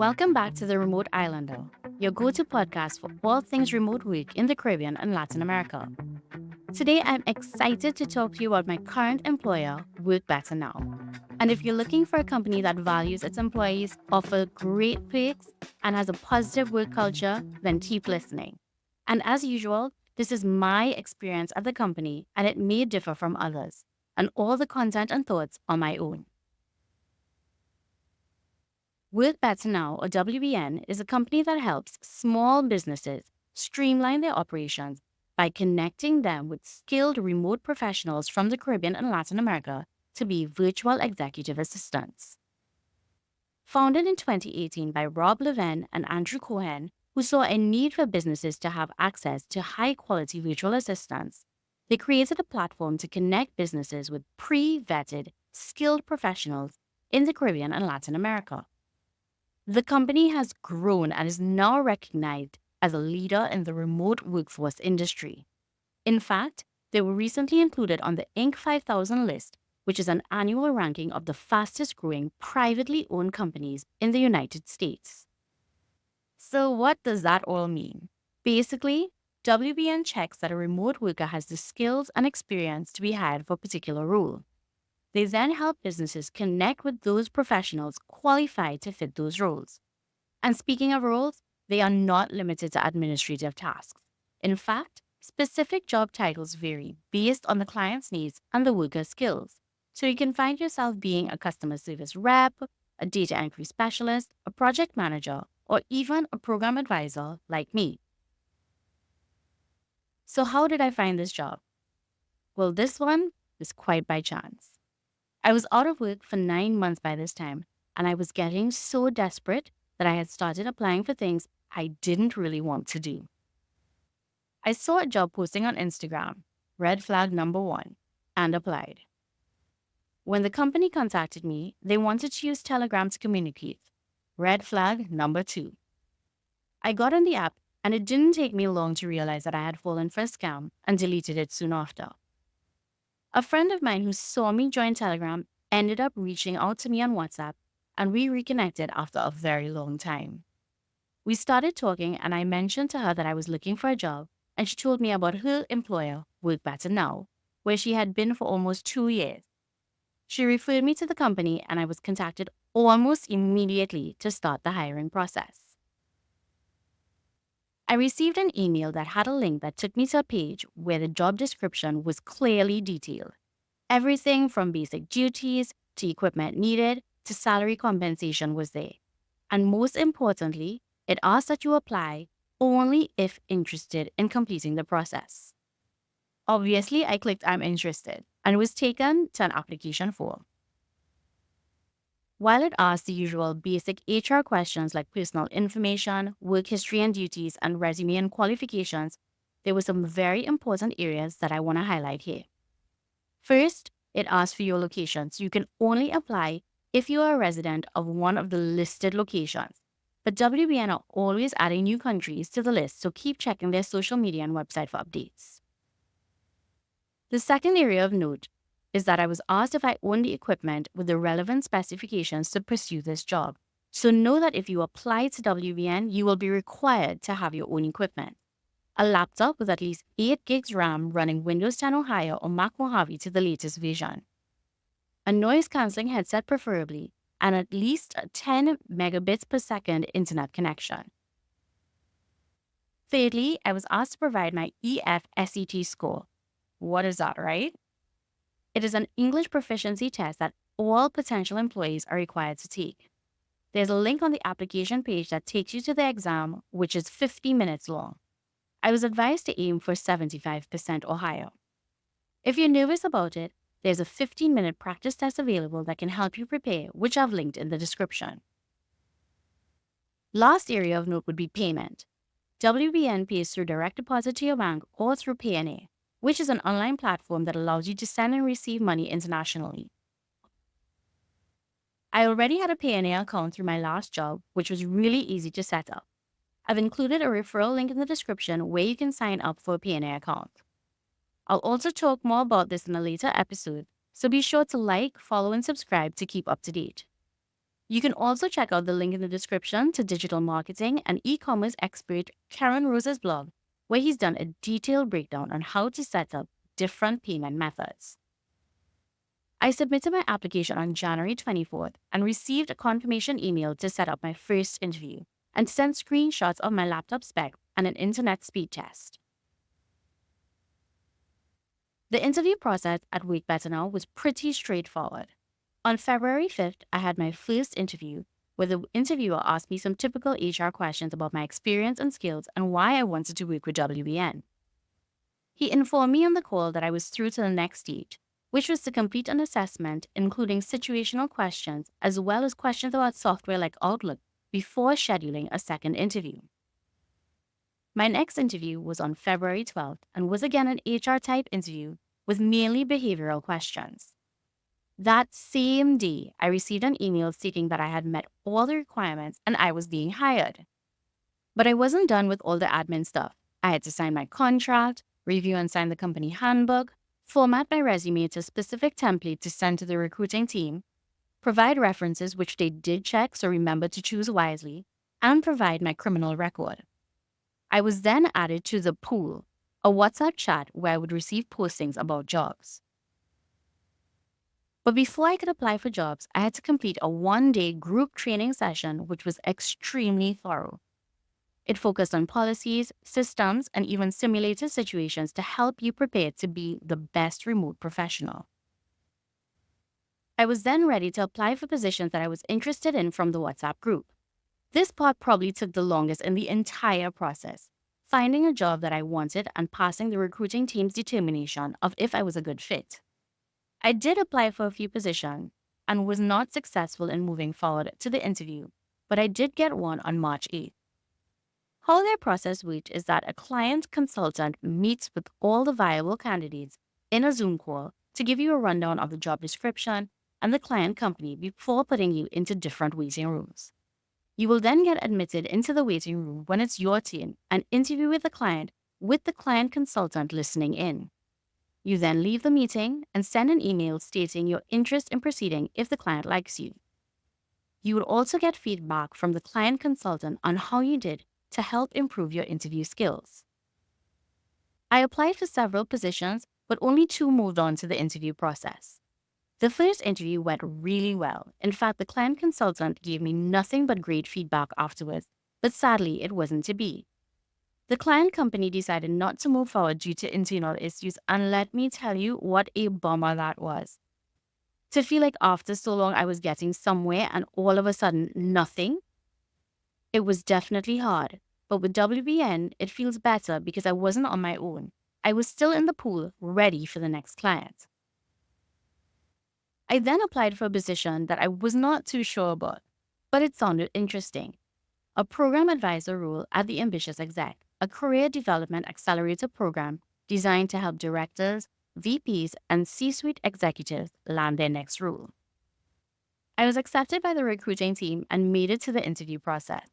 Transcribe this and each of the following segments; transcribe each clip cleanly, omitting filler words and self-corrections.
Welcome back to The Remote Islander, your go to podcast for all things remote work in the Caribbean and Latin America. Today, I'm excited to talk to you about my current employer, Work Better Now. And if you're looking for a company that values its employees, offers great perks, and has a positive work culture, then keep listening. And as usual, this is my experience at the company, and it may differ from others, and all the content and thoughts are my own. Work Better Now, or WBN, is a company that helps small businesses streamline their operations by connecting them with skilled remote professionals from the Caribbean and Latin America to be virtual executive assistants. Founded in 2018 by Rob Levin and Andrew Cohen, who saw a need for businesses to have access to high-quality virtual assistants, they created a platform to connect businesses with pre-vetted, skilled professionals in the Caribbean and Latin America. The company has grown and is now recognized as a leader in the remote workforce industry. In fact, they were recently included on the Inc. 5000 list, which is an annual ranking of the fastest growing privately owned companies in the United States. So, what does that all mean? Basically, WBN checks that a remote worker has the skills and experience to be hired for a particular role. They then help businesses connect with those professionals qualified to fit those roles. And speaking of roles, they are not limited to administrative tasks. In fact, specific job titles vary based on the client's needs and the worker's skills. So you can find yourself being a customer service rep, a data entry specialist, a project manager, or even a program advisor like me. So how did I find this job? Well, this one was quite by chance. I was out of work for 9 months by this time, and I was getting so desperate that I had started applying for things I didn't really want to do. I saw a job posting on Instagram, red flag number 1, and applied. When the company contacted me, they wanted to use Telegram to communicate, red flag number 2. I got on the app, and it didn't take me long to realize that I had fallen for a scam and deleted it soon after. A friend of mine who saw me join Telegram ended up reaching out to me on WhatsApp, and we reconnected after a very long time. We started talking, and I mentioned to her that I was looking for a job, and she told me about her employer, Work Better Now, where she had been for almost 2 years. She referred me to the company, and I was contacted almost immediately to start the hiring process. I received an email that had a link that took me to a page where the job description was clearly detailed. Everything from basic duties to equipment needed to salary compensation was there. And most importantly, it asked that you apply only if interested in completing the process. Obviously, I clicked I'm interested and was taken to an application form. While it asked the usual basic HR questions like personal information, work history and duties, and resume and qualifications, there were some very important areas that I want to highlight here. First, it asks for your location, so you can only apply if you are a resident of one of the listed locations. But WBN are always adding new countries to the list, so keep checking their social media and website for updates. The second area of note is that I was asked if I own the equipment with the relevant specifications to pursue this job. So know that if you apply to WBN, you will be required to have your own equipment. A laptop with at least 8 gigs RAM running Windows 10 or higher or Mac Mojave to the latest version. A noise-canceling headset preferably, and at least a 10 megabits per second internet connection. Thirdly, I was asked to provide my EFSET score. What is that, right? It is an English proficiency test that all potential employees are required to take. There's a link on the application page that takes you to the exam, which is 50 minutes long. I was advised to aim for 75% or higher. If you're nervous about it, there's a 15-minute practice test available that can help you prepare, which I've linked in the description. Last area of note would be payment. WBN pays through direct deposit to your bank or through Payoneer, which is an online platform that allows you to send and receive money internationally. I already had a Payoneer account through my last job, which was really easy to set up. I've included a referral link in the description where you can sign up for a Payoneer account. I'll also talk more about this in a later episode, so be sure to like, follow, and subscribe to keep up to date. You can also check out the link in the description to digital marketing and e-commerce expert Karen Rose's blog, where he's done a detailed breakdown on how to set up different payment methods. I submitted my application on January 24th and received a confirmation email to set up my first interview and to send screenshots of my laptop spec and an internet speed test. The interview process at Wake Better Now was pretty straightforward. On February 5th, I had my first interview, where the interviewer asked me some typical HR questions about my experience and skills and why I wanted to work with WBN. He informed me on the call that I was through to the next stage, which was to complete an assessment including situational questions as well as questions about software like Outlook before scheduling a second interview. My next interview was on February 12th and was again an HR type interview with mainly behavioral questions. That same day, I received an email stating that I had met all the requirements and I was being hired. But I wasn't done with all the admin stuff. I had to sign my contract, review and sign the company handbook, format my resume to a specific template to send to the recruiting team, provide references, which they did check, so remember to choose wisely, and provide my criminal record. I was then added to the pool, a WhatsApp chat where I would receive postings about jobs. But before I could apply for jobs, I had to complete a one-day group training session, which was extremely thorough. It focused on policies, systems, and even simulated situations to help you prepare to be the best remote professional. I was then ready to apply for positions that I was interested in from the WhatsApp group. This part probably took the longest in the entire process, finding a job that I wanted and passing the recruiting team's determination of if I was a good fit. I did apply for a few positions and was not successful in moving forward to the interview, but I did get one on March 8th. How their process works is that a client consultant meets with all the viable candidates in a Zoom call to give you a rundown of the job description and the client company before putting you into different waiting rooms. You will then get admitted into the waiting room when it's your turn and interview with the client consultant listening in. You then leave the meeting and send an email stating your interest in proceeding if the client likes you. You will also get feedback from the client consultant on how you did to help improve your interview skills. I applied for several positions, but only 2 moved on to the interview process. The first interview went really well. In fact, the client consultant gave me nothing but great feedback afterwards, but sadly, it wasn't to be. The client company decided not to move forward due to internal issues, and let me tell you what a bummer that was. To feel like after so long I was getting somewhere and all of a sudden nothing, it was definitely hard. But with WBN, it feels better because I wasn't on my own. I was still in the pool, ready for the next client. I then applied for a position that I was not too sure about, but it sounded interesting. A program advisor role at the Ambitious Exec, a career development accelerator program designed to help directors, VPs, and C-suite executives land their next role. I was accepted by the recruiting team and made it to the interview process.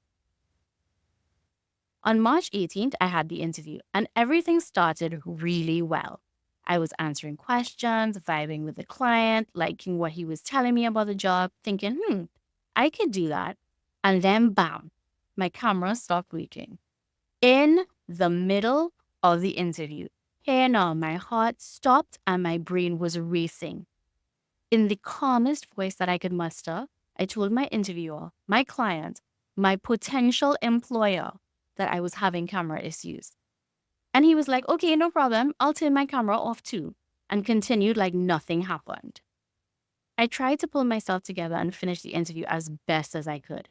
On March 18th, I had the interview, and everything started really well. I was answering questions, vibing with the client, liking what he was telling me about the job, thinking, I could do that. And then bam, my camera stopped working. In the middle of the interview. Here now, my heart stopped and my brain was racing. In the calmest voice that I could muster, I told my interviewer, my client, my potential employer, that I was having camera issues. And he was like, okay, no problem. I'll turn my camera off too, and continued like nothing happened. I tried to pull myself together and finish the interview as best as I could.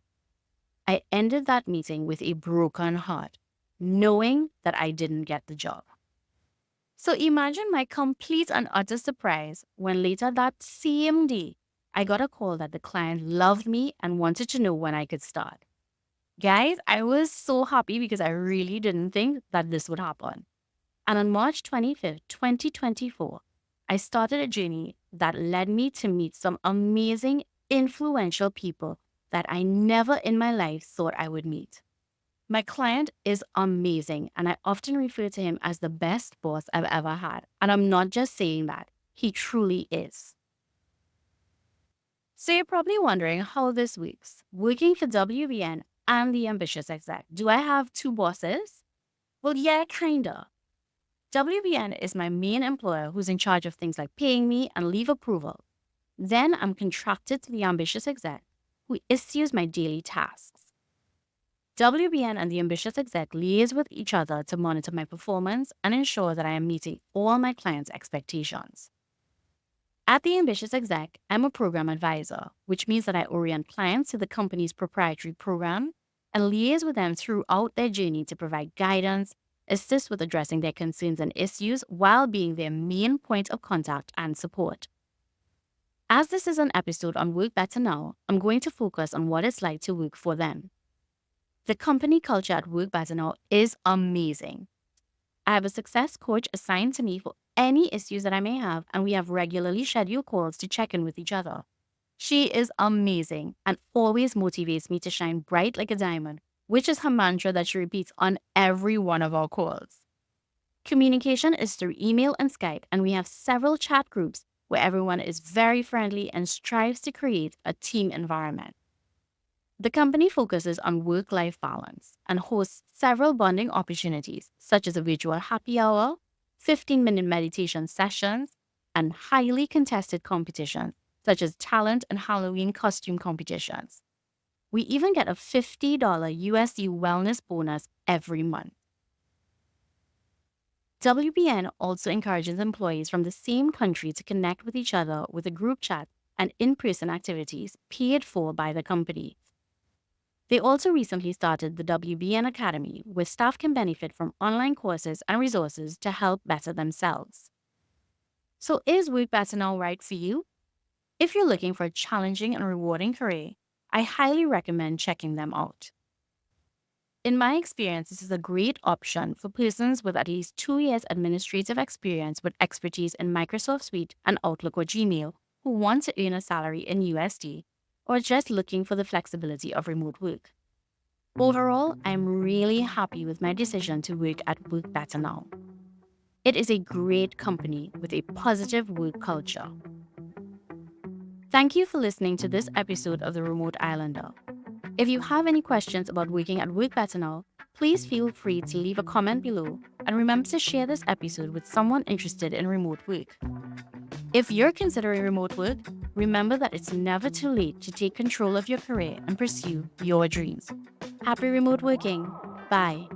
I ended that meeting with a broken heart, knowing that I didn't get the job. So imagine my complete and utter surprise when later that same day, I got a call that the client loved me and wanted to know when I could start. Guys, I was so happy because I really didn't think that this would happen. And on March 25th, 2024, I started a journey that led me to meet some amazing, influential people that I never in my life thought I would meet. My client is amazing, and I often refer to him as the best boss I've ever had. And I'm not just saying that, he truly is. So you're probably wondering how this works. Working for WBN and the ambitious exec, do I have two bosses? Well, yeah, kinda. WBN is my main employer who's in charge of things like paying me and leave approval. Then I'm contracted to the ambitious exec who issues my daily tasks. WBN and the ambitious exec liaise with each other to monitor my performance and ensure that I am meeting all my clients' expectations. At the ambitious exec, I'm a program advisor, which means that I orient clients to the company's proprietary program and liaise with them throughout their journey to provide guidance, assist with addressing their concerns and issues while being their main point of contact and support. As this is an episode on Work Better Now, I'm going to focus on what it's like to work for them. The company culture at Work Better Now is amazing. I have a success coach assigned to me for any issues that I may have, and we have regularly scheduled calls to check in with each other. She is amazing and always motivates me to shine bright like a diamond, which is her mantra that she repeats on every one of our calls. Communication is through email and Skype, and we have several chat groups where everyone is very friendly and strives to create a team environment. The company focuses on work-life balance and hosts several bonding opportunities, such as a virtual happy hour, 15-minute meditation sessions, and highly contested competitions, such as talent and Halloween costume competitions. We even get a $50 USD wellness bonus every month. WBN also encourages employees from the same country to connect with each other with a group chat and in-person activities paid for by the company. They also recently started the WBN Academy, where staff can benefit from online courses and resources to help better themselves. So is Work Better Now right for you? If you're looking for a challenging and rewarding career, I highly recommend checking them out. In my experience, this is a great option for persons with at least 2 years administrative experience with expertise in Microsoft Suite and Outlook or Gmail who want to earn a salary in USD or just looking for the flexibility of remote work. Overall, I'm really happy with my decision to work at Work Better Now. It is a great company with a positive work culture. Thank you for listening to this episode of The Remote Islander. If you have any questions about working at Work Better Now, please feel free to leave a comment below and remember to share this episode with someone interested in remote work. If you're considering remote work, remember that it's never too late to take control of your career and pursue your dreams. Happy remote working. Bye.